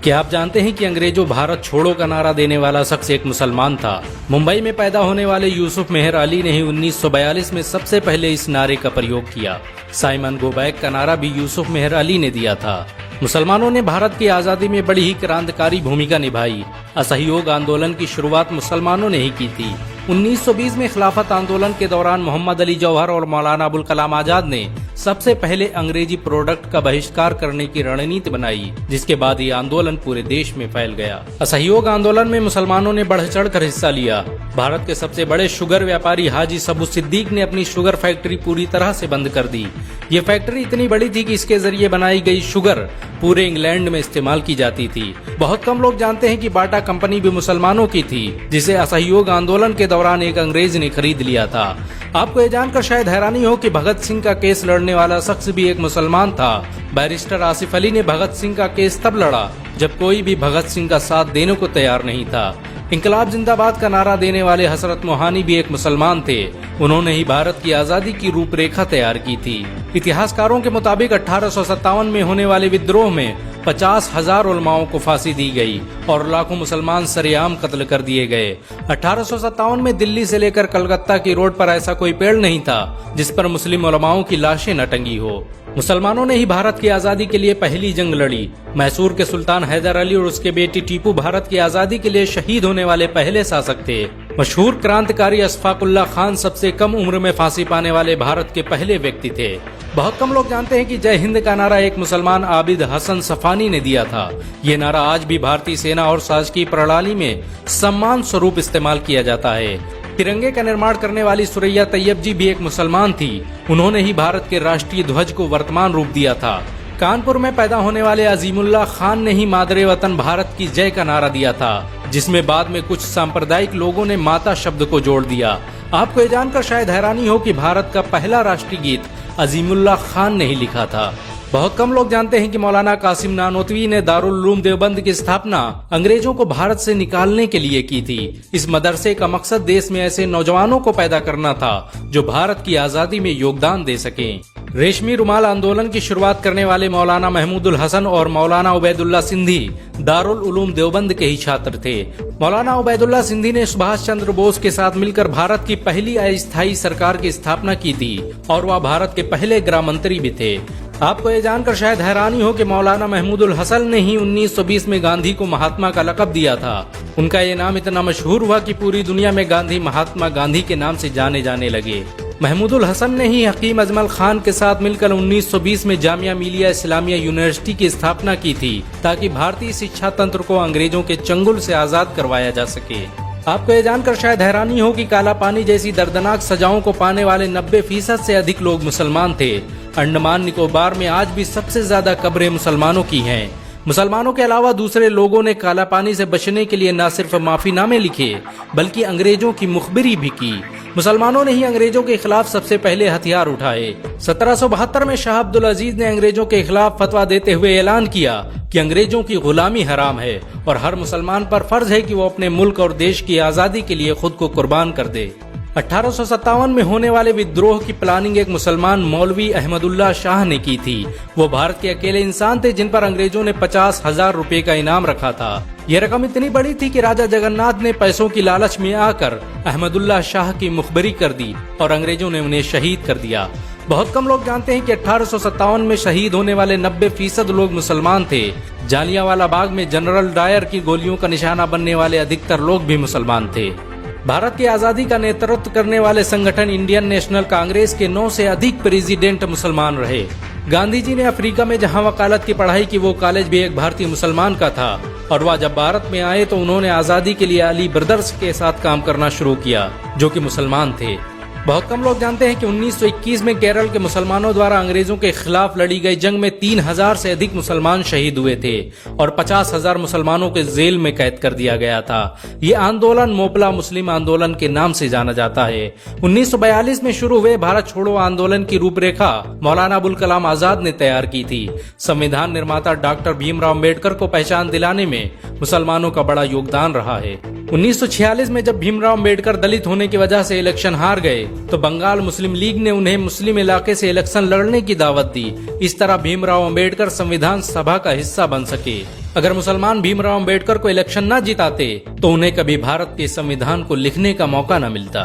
क्या आप जानते हैं कि अंग्रेजों भारत छोड़ो का नारा देने वाला शख्स एक मुसलमान था। मुंबई में पैदा होने वाले यूसुफ मेहर अली ने ही 1942 में सबसे पहले इस नारे का प्रयोग किया। साइमन गो बैक का नारा भी यूसुफ मेहर अली ने दिया था। मुसलमानों ने भारत की आजादी में बड़ी ही क्रांतिकारी भूमिका निभाई। असहयोग आंदोलन की शुरुआत मुसलमानों ने ही की थी। 1920 में खिलाफत आंदोलन के दौरान मोहम्मद अली जौहर और मौलाना अबुल कलाम आजाद ने सबसे पहले अंग्रेजी प्रोडक्ट का बहिष्कार करने की रणनीति बनाई, जिसके बाद ये आंदोलन पूरे देश में फैल गया। असहयोग आंदोलन में मुसलमानों ने बढ़ चढ़ कर हिस्सा लिया। भारत के सबसे बड़े शुगर व्यापारी हाजी सबू सिद्दीक ने अपनी शुगर फैक्ट्री पूरी तरह से बंद कर दी। ये फैक्ट्री इतनी बड़ी थी कि इसके जरिए बनाई गई शुगर पूरे इंग्लैंड में इस्तेमाल की जाती थी। बहुत कम लोग जानते हैं कि बाटा कंपनी भी मुसलमानों की थी, जिसे असहयोग आंदोलन के दौरान एक अंग्रेज ने खरीद लिया था। आपको ये जानकर शायद हैरानी हो कि भगत सिंह का केस लड़ने वाला शख्स भी एक मुसलमान था। बैरिस्टर आसिफ अली ने भगत सिंह का केस तब लड़ा जब कोई भी भगत सिंह का साथ देने को तैयार नहीं था। इंकलाब जिंदाबाद का नारा देने वाले हजरत मोहानी भी एक मुसलमान थे। उन्होंने ही भारत की आजादी की रूपरेखा तैयार की थी। इतिहासकारों के मुताबिक 1857 में होने वाले विद्रोह में 50,000 उलमाओं को फांसी दी गई और लाखों मुसलमान सरेआम कत्ल कर दिए गए। 1857 में दिल्ली से लेकर कलकत्ता की रोड पर ऐसा कोई पेड़ नहीं था जिस पर मुस्लिम उलमाओं की लाशें न टंगी हो। मुसलमानों ने ही भारत की आजादी के लिए पहली जंग लड़ी। मैसूर के सुल्तान हैदर अली और उसके बेटी टीपू भारत की आजादी के लिए शहीद होने वाले पहले शासक थे। मशहूर क्रांतिकारी अशफाकुल्लाह खान सबसे कम उम्र में फांसी पाने वाले भारत के पहले व्यक्ति थे। बहुत कम लोग जानते हैं कि जय हिंद का नारा एक मुसलमान आबिद हसन सफानी ने दिया था। ये नारा आज भी भारतीय सेना और शासकीय प्रणाली में सम्मान स्वरूप इस्तेमाल किया जाता है। तिरंगे का निर्माण करने वाली सुरैया तैयब जी भी एक मुसलमान थी। उन्होंने ही भारत के राष्ट्रीय ध्वज को वर्तमान रूप दिया था। कानपुर में पैदा होने वाले अजीमुल्लाह खान ने ही मादरे वतन भारत की जय का नारा दिया था, जिसमें बाद में कुछ सांप्रदायिक लोगों ने माता शब्द को जोड़ दिया। आपको ये जानकर शायद हैरानी हो कि भारत का पहला राष्ट्रीय गीत अजीमुल्लाह खान ने ही लिखा था। बहुत कम लोग जानते हैं कि मौलाना कासिम नानोतवी ने दारुल उलूम देवबंद की स्थापना अंग्रेजों को भारत से निकालने के लिए की थी। इस मदरसे का मकसद देश में ऐसे नौजवानों को पैदा करना था जो भारत की आजादी में योगदान दे सकें। रेशमी रुमाल आंदोलन की शुरुआत करने वाले मौलाना महमूदुल हसन और मौलाना उबैदुल्ला सिंधी दारुल उलूम देवबंद के ही छात्र थे। मौलाना उबैदुल्ला सिंधी ने सुभाष चंद्र बोस के साथ मिलकर भारत की पहली अस्थायी सरकार की स्थापना की थी और वह भारत के पहले गृह मंत्री भी थे। आपको ये जानकर शायद हैरानी हो कि मौलाना महमूदुल हसन ने ही 1920 में गांधी को महात्मा का लक़ब दिया था। उनका ये नाम इतना मशहूर हुआ कि पूरी दुनिया में गांधी महात्मा गांधी के नाम से जाने जाने लगे। महमूदुल हसन ने ही हकीम अजमल खान के साथ मिलकर 1920 में जामिया मिलिया इस्लामिया यूनिवर्सिटी की स्थापना की थी, ताकि भारतीय शिक्षा तंत्र को अंग्रेजों के चंगुल से आजाद करवाया जा सके। आपको ये जानकर शायद हैरानी हो कि काला पानी जैसी दर्दनाक सजाओं को पाने वाले 90% से अधिक लोग मुसलमान थे। अंडमान निकोबार में आज भी सबसे ज्यादा कब्रें मुसलमानों की हैं। मुसलमानों के अलावा दूसरे लोगों ने काला पानी से बचने के लिए न सिर्फ माफीनामे लिखे बल्कि अंग्रेजों की मुखबिरी भी की। मुसलमानों ने ही अंग्रेजों के खिलाफ सबसे पहले हथियार उठाए। 1772 में शाह अब्दुल अजीज ने अंग्रेजों के खिलाफ फतवा देते हुए ऐलान किया कि अंग्रेजों की गुलामी हराम है और हर मुसलमान पर फर्ज है कि वो अपने मुल्क और देश की आजादी के लिए खुद को कुर्बान कर दे। 1857 में होने वाले विद्रोह की प्लानिंग एक मुसलमान मौलवी अहमदुल्ला शाह ने की थी। वो भारत के अकेले इंसान थे जिन पर अंग्रेजों ने 50,000 रुपए का इनाम रखा था। यह रकम इतनी बड़ी थी कि राजा जगन्नाथ ने पैसों की लालच में आकर अहमदुल्ला शाह की मुखबिरी कर दी और अंग्रेजों ने उन्हें शहीद कर दिया। बहुत कम लोग जानते हैं कि 1857 में शहीद होने वाले 90% लोग मुसलमान थे। जालियांवाला बाग में जनरल डायर की गोलियों का निशाना बनने वाले अधिकतर लोग भी मुसलमान थे। भारत की आजादी का नेतृत्व करने वाले संगठन इंडियन नेशनल कांग्रेस के 9 से अधिक प्रेसिडेंट मुसलमान रहे। गांधी जी ने अफ्रीका में जहां वकालत की पढ़ाई की, वो कॉलेज भी एक भारतीय मुसलमान का था और वह जब भारत में आए तो उन्होंने आजादी के लिए अली ब्रदर्स के साथ काम करना शुरू किया, जो कि मुसलमान थे। बहुत कम लोग जानते हैं कि 1921 में केरल के मुसलमानों द्वारा अंग्रेजों के खिलाफ लड़ी गई जंग में 3,000 से अधिक मुसलमान शहीद हुए थे और 50,000 मुसलमानों के जेल में कैद कर दिया गया था। ये आंदोलन मोपला मुस्लिम आंदोलन के नाम से जाना जाता है। 1942 में शुरू हुए भारत छोड़ो आंदोलन की रूपरेखा मौलाना अबुल कलाम आजाद ने तैयार की थी। संविधान निर्माता डॉक्टर भीमराव अम्बेडकर को पहचान दिलाने में मुसलमानों का बड़ा योगदान रहा है। 1946 में जब भीमराव अम्बेडकर दलित होने की वजह से इलेक्शन हार गए तो बंगाल मुस्लिम लीग ने उन्हें मुस्लिम इलाके से इलेक्शन लड़ने की दावत दी। इस तरह भीमराव अम्बेडकर संविधान सभा का हिस्सा बन सके। अगर मुसलमान भीमराव अंबेडकर को इलेक्शन न जिताते तो उन्हें कभी भारत के संविधान को लिखने का मौका न मिलता।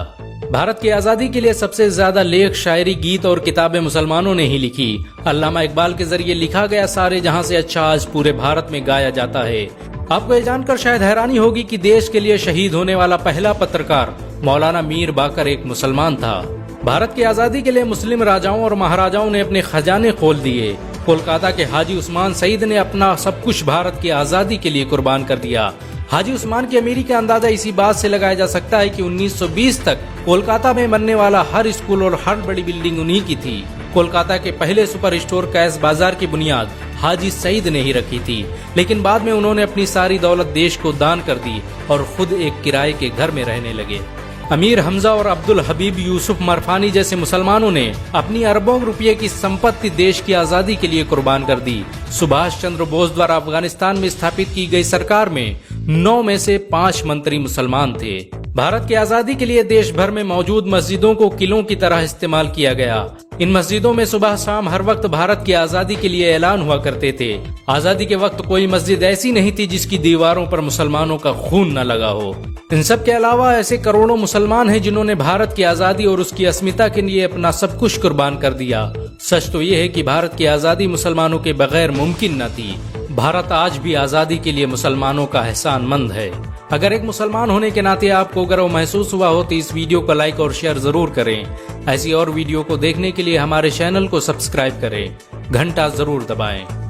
भारत की आजादी के लिए सबसे ज्यादा लेख, शायरी, गीत और किताबें मुसलमानों ने ही लिखी। अल्लामा इकबाल के जरिए लिखा गया सारे जहां से अच्छा आज पूरे भारत में गाया जाता है। आपको ये जानकर शायद हैरानी होगी कि देश के लिए शहीद होने वाला पहला पत्रकार मौलाना मीर बाकर एक मुसलमान था। भारत की आजादी के लिए मुस्लिम राजाओं और महाराजाओं ने अपने खजाने खोल दिए। कोलकाता के हाजी उस्मान सईद ने अपना सब कुछ भारत की आजादी के लिए कुर्बान कर दिया। हाजी उस्मान की अमीरी का अंदाजा इसी बात से लगाया जा सकता है कि 1920 तक कोलकाता में बनने वाला हर स्कूल और हर बड़ी बिल्डिंग उन्हीं की थी। कोलकाता के पहले सुपर स्टोर कैश बाजार की बुनियाद हाजी सईद ने ही रखी थी, लेकिन बाद में उन्होंने अपनी सारी दौलत देश को दान कर दी और खुद एक किराए के घर में रहने लगे। अमीर हमजा और अब्दुल हबीब यूसुफ मरफानी जैसे मुसलमानों ने अपनी अरबों रुपये की संपत्ति देश की आजादी के लिए कुर्बान कर दी। सुभाष चंद्र बोस द्वारा अफगानिस्तान में स्थापित की गई सरकार में 9 में से 5 मंत्री मुसलमान थे। भारत की आजादी के लिए देश भर में मौजूद मस्जिदों को किलों की तरह इस्तेमाल किया गया। इन मस्जिदों में सुबह शाम हर वक्त भारत की आजादी के लिए ऐलान हुआ करते थे। आजादी के वक्त कोई मस्जिद ऐसी नहीं थी जिसकी दीवारों पर मुसलमानों का खून न लगा हो। इन सब के अलावा ऐसे करोड़ों मुसलमान हैं जिन्होंने भारत की आजादी और उसकी अस्मिता के लिए अपना सब कुछ कुर्बान कर दिया। सच तो ये है कि भारत की आजादी मुसलमानों के बगैर मुमकिन न थी। भारत आज भी आजादी के लिए मुसलमानों का एहसानमंद है। अगर एक मुसलमान होने के नाते आपको गर्व महसूस हुआ हो तो इस वीडियो को लाइक और शेयर जरूर करें। ऐसी और वीडियो को देखने के लिए हमारे चैनल को सब्सक्राइब करें, घंटा जरूर दबाएं।